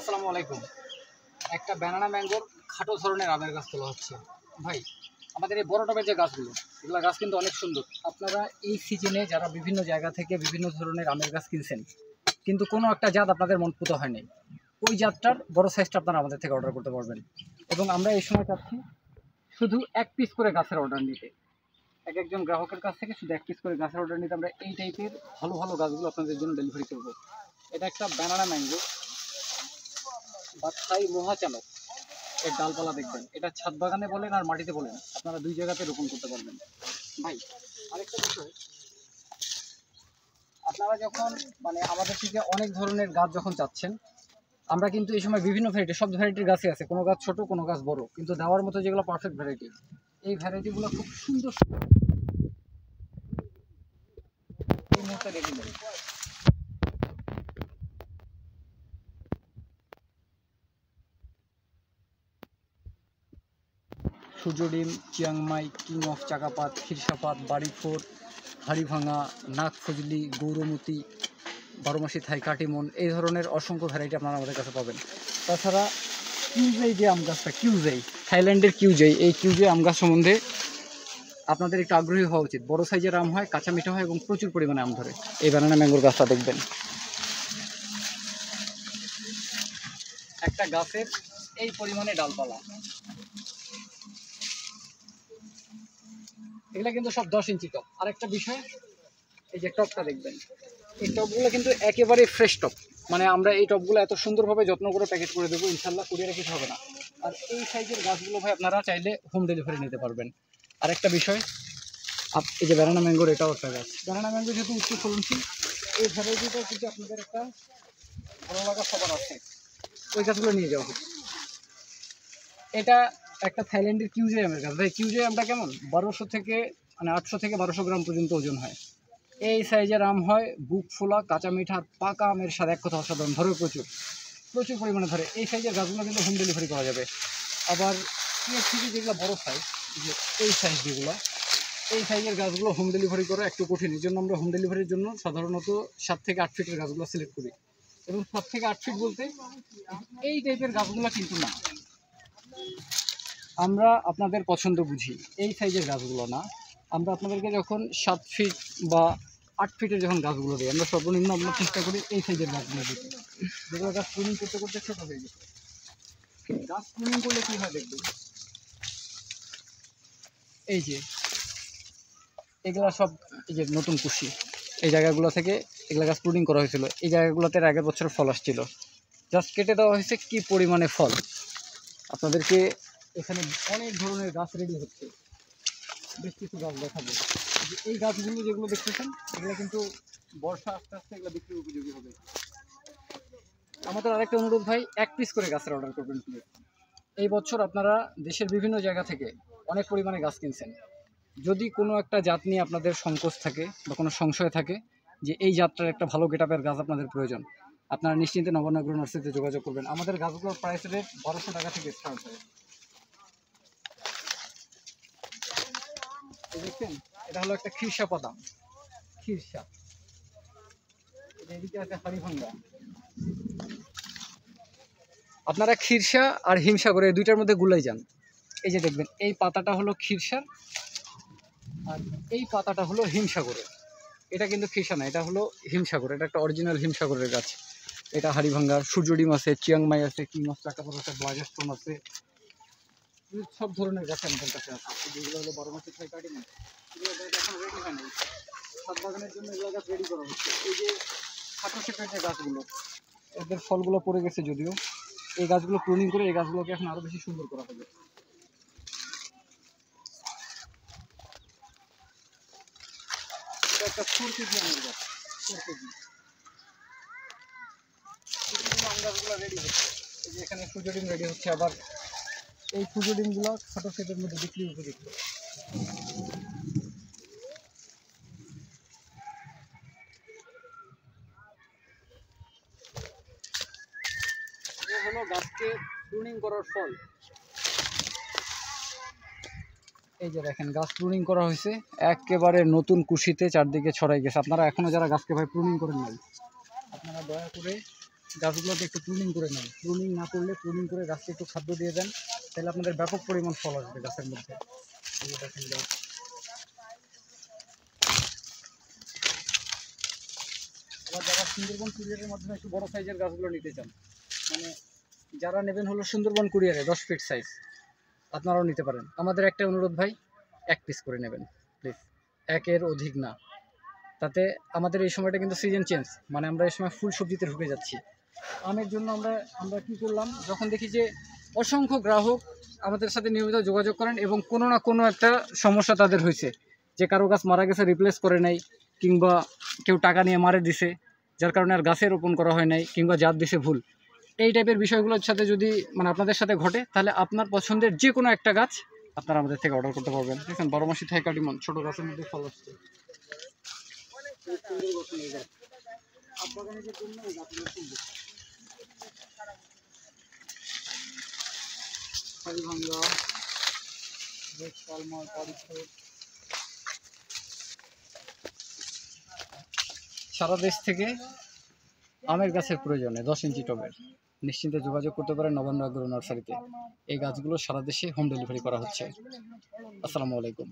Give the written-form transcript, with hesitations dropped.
আসসালামু আলাইকুম। একটা ব্যানানা ম্যাঙ্গোর খাটো ধরনের আমের গাছ তোলা হচ্ছে। ভাই, আমাদের এই বড় টবের যে গাছগুলো, এগুলো গাছ কিন্তু অনেক সুন্দর। আপনারা এই সিজনে যারা বিভিন্ন জায়গা থেকে বিভিন্ন ধরনের আমের গাছ কিনছেন, কিন্তু কোনো একটা জাত আপনাদের মনপুত হয়নি, ওই জাতটার বড় সাইজটা আপনারা আমাদের থেকে অর্ডার করতে পারবেন। এবং আমরা এই সময় চাচ্ছি শুধু এক পিস করে গাছের অর্ডার নিতে। একজন গ্রাহকের কাছ থেকে শুধু এক পিস করে গাছের অর্ডার নিতে আমরা এই টাইপের ভালো ভালো গাছগুলো আপনাদের জন্য ডেলিভারি করবো। এটা একটা ব্যানানা ম্যাঙ্গো বা থাই মহাচালক। এর ডালপালা দেখবেন, এটা ছাদ বাগানে বলেন আর মাটিতে বলেন, আপনারা দুই জায়গাতে রোপণ করতে পারবেন। ভাই, আরেকটা বিষয়, আপনারা যখন আমাদের থেকে অনেক ধরনের গাছ যখন চাচ্ছেন, আমরা কিন্তু এই সময় বিভিন্ন ভ্যারাইটি, সব ভ্যারাইটির গাছই আছে, কোনো গাছ ছোট কোনো গাছ বড়, কিন্তু দেওয়ার মতো যেগুলো পারফেক্ট ভ্যারাইটি, এই ভ্যারাইটিগুলো খুব সুন্দর এই মুহূর্তে রেডি নেই। সূর্যডিম, চিয়াংমাই, কিং অফ চাকাপাত, খিরসাপাত, বাড়িফোর, হাড়িভাঙা, নাগফজলি, গৌরমতি, বারোমাসি থাই কাটিমন, এই ধরনের অসংখ্য ভ্যারাইটি আপনারা আমাদের কাছে পাবেন। তাছাড়া কিউজেই যে আম গাছটা, কিউজেই থাইল্যান্ডের কিউজেই, এই কিউজেই আম গাছ সম্বন্ধে আপনাদের একটু আগ্রহী হওয়া উচিত। বড় সাইজের আম হয়, কাঁচা মিঠা হয় এবং প্রচুর পরিমাণে আম ধরে। এই ব্যানানা ম্যাঙ্গোর গাছটা দেখবেন, একটা গাছের এই পরিমাণে ডালপালা, এগুলা কিন্তু সব 10 ইঞ্চি টপ। আরেকটা বিষয়, এই যে টপটা দেখবেন, এই টপগুলো কিন্তু একেবারে ফ্রেশ টপ। আমরা এই টপগুলো এত সুন্দরভাবে যত্ন করে প্যাকেট করে দেবো, ইনশাল্লাহ কুরিয়ারে কিছু হবে না। আর এই সাইজের গাছগুলো ভাই আপনারা চাইলে হোম ডেলিভারি নিতে পারবেন। আরেকটা বিষয়, এই যে ব্যানানা ম্যাঙ্গোর এটাও একটা গাছ। ব্যানানা ম্যাঙ্গো যেহেতু উচ্চ ফলনশীল, এই ভ্যারাইটিটা কিন্তু আপনাদের একটা ভালো লাগা সবার আছে, ওই গাছগুলো নিয়ে যাওয়া হচ্ছে। এটা একটা থাইল্যান্ডের কিউজে আমের গাছ। ভাই, কিউজে আমটা কেমন, 1200 থেকে 800 থেকে 1200 গ্রাম পর্যন্ত ওজন হয়। এই সাইজের আম হয়, বুক ফোলা, কাঁচা মিঠা, পাকা আমের স্বাদ এক কথা অসাধারণ, ধরে প্রচুর প্রচুর পরিমাণে ধরে। এই সাইজের গাছগুলো কিন্তু হোম ডেলিভারি করা যাবে। আবার এর থেকে যেগুলো বড় সাইজ, যে এই সাইজ যেগুলো, এই সাইজের গাছগুলো হোম ডেলিভারি করা একটু কঠিন। এই জন্য আমরা হোম ডেলিভারির জন্য সাধারণত 7 থেকে 8 ফিটের গাছগুলো সিলেক্ট করি। এবং 7 থেকে 8 ফিট বলতে এই টাইপের গাছগুলো কিন্তু না, আমরা আপনাদের পছন্দ বুঝি, এই সাইজের গাছগুলো না। আমরা আপনাদেরকে যখন 7 ফিট বা 8 ফিটের যখন গাছগুলো দিই, আমরা সর্বনিম্ন আমরা চেষ্টা করি এই সাইজের গাছগুলো দিতে, যেগুলো গাছ প্রুনিং করতে করতে ছোট হয়ে গেছে। গাছ প্রুনিং করলে কী হয় দেখবেন, এই যে এগুলা সব এই যে নতুন কুশি, এই জায়গাগুলো থেকে এগুলা গাছ প্রুনিং করা হয়েছিল, এই জায়গাগুলোতে আগের বছর ফল আসছিল, জাস্ট কেটে দেওয়া হয়েছে। কি পরিমাণে ফল! আপনাদেরকে এখানে অনেক ধরনের গাছ রেডি হচ্ছে, বেশ কিছু গাছ দেখাবো। এই গাছগুলো যেগুলো দেখতেছেন, এগুলো কিন্তু বর্ষা আস্তে আস্তে এগুলো বিক্রির উপযোগী হবে। আমাদের আরেকটা অনুরোধ ভাই, এক পিস করে গাছের অর্ডার করবেন প্লিজ। এই বছর আপনারা দেশের বিভিন্ন জায়গা থেকে অনেক পরিমাণে গাছ কিনছেন। যদি কোনো একটা জাত নিয়ে আপনাদের সংকোচ থাকে বা কোনো সংশয় থাকে যে এই জাতটার একটা ভালো গেটআপের গাছ আপনাদের প্রয়োজন, আপনারা নিশ্চিন্তে নবান্ন এগ্রো নার্সারিতে যোগাযোগ করবেন। আমাদের গাছগুলোর প্রাইস রেট 1200 টাকা থেকে স্টার্ট হয়। দেখছেন, এটা হলো একটা খিরসা বাদাম, খিরসা। এদিকে আছে হাড়িভাঙ্গা। আপনারা খিরসা আর হিমসাগর এই দুইটার মধ্যে গুলাই যান, এই যে দেখবেন এই পাতাটা হলো খিরসার আর এই পাতাটা হলো হিমসাগরের। এটা কিন্তু খিরসা না, এটা হলো হিমসাগর, এটা একটা অরিজিনাল হিমসাগরের গাছ। এটা হাড়িভাঙ্গা, সূর্যডিম আছে, চিয়াংমাই আছে, কিং অফ চাকাপাত আছে, ব্লাগস্টোন আছে, সব ধরনের গাছ আমাদের কাছে আছে। যেগুলো হলো বারোমাসি থাই কাটিমন, এগুলো এখন রেডি হয় নাই, ছাদ বাগানের জন্য এগুলো গাছ রেডি করা হচ্ছে। এই যে খাটো শেপের যে গাছগুলো, এদের ফলগুলো পড়ে গেছে যদিও, এই গাছগুলো প্রুনিং করে এই গাছগুলোকে এখন আরো বেশি সুন্দর করা হবে। এটা একটা 4 কেজি আমের গাছ, 4 কেজি। আম গাছগুলো রেডি হচ্ছে, এই যে এখানে সূর্যডিম রেডি হচ্ছে। আবার এই সূর্যডিমগুলো ছোটো সেটের মধ্যে বিক্রির উপযুক্ত। এটা হলো গাছকে প্রুনিং করার ফল। এই যে দেখেন, গাছ প্রুনিং করা হয়েছে, একেবারে নতুন কুশিতে চারদিকে ছড়াই গেছে। আপনারা এখনো যারা গাছকে ভাই প্রুনিং করেন নাই, আপনারা দয়া করে গাছগুলোকে একটু প্রুনিং করে নেন। প্রুনিং না করলে প্রুনিং করে গাছকে একটু খাদ্য দিয়ে দেন, তাহলে আপনাদের ব্যাপক পরিমাণ ফল আসবে গাছের মধ্যে। এই যে দেখেন গাছ। আবার যারা সুন্দরবন কুরিয়ারের মাধ্যমে একটু বড় সাইজের গাছগুলো নিতে চান, মানে যারা নেবেন হলো সুন্দরবন কুরিয়ারে 10 ফিট সাইজ, আপনারাও নিতে পারেন। আমাদের একটা অনুরোধ ভাই, 1 পিস করে নেবেন প্লিজ, 1-এর অধিক না। তাতে আমাদের এই সময়টা কিন্তু সিজন চেঞ্জ, মানে আমরা এই সময় ফুল সবজিতে ঢুকে যাচ্ছি। আমের জন্য আমরা কি করলাম, যখন দেখি যে অসংখ্য গ্রাহক আমাদের সাথে নিয়মিত যোগাযোগ করেন এবং কোনো না কোনো একটা সমস্যা তাদের হয়েছে, যে কারো গাছ মারা গেছে রিপ্লেস করে নাই, কিংবা কেউ টাকা নিয়ে মারে দিছে, যার কারণে আর গাছে রোপণ করা হয় নাই, কিংবা জাত দিছে ভুল। এই টাইপের বিষয়গুলোর সাথে যদি মানে আপনাদের সাথে ঘটে, তাহলে আপনার পছন্দের যে কোনো একটা গাছ আপনারা আমাদের থেকে অর্ডার করতে পারবেন। দেখেন 12 মাসি থাই কাটিমন ছোটো গাছের মধ্যে ফল আসছে। খুব সুন্দর গঠন এই গাছ, আম বাগানের জন্য এই গাছগুলো সুন্দর। Haribhanga, red Palmer, পারিছট। সারা দেশ থেকে আমের গাছের প্রয়োজনে 10 ইঞ্চি টবের নিশ্চিন্তে যোগাযোগ করতে পারেন নবান্ন আগ্রো নার্সারিতে। এই গাছগুলো সারা দেশে হোম ডেলিভারি করা হচ্ছে। আসসালামু আলাইকুম।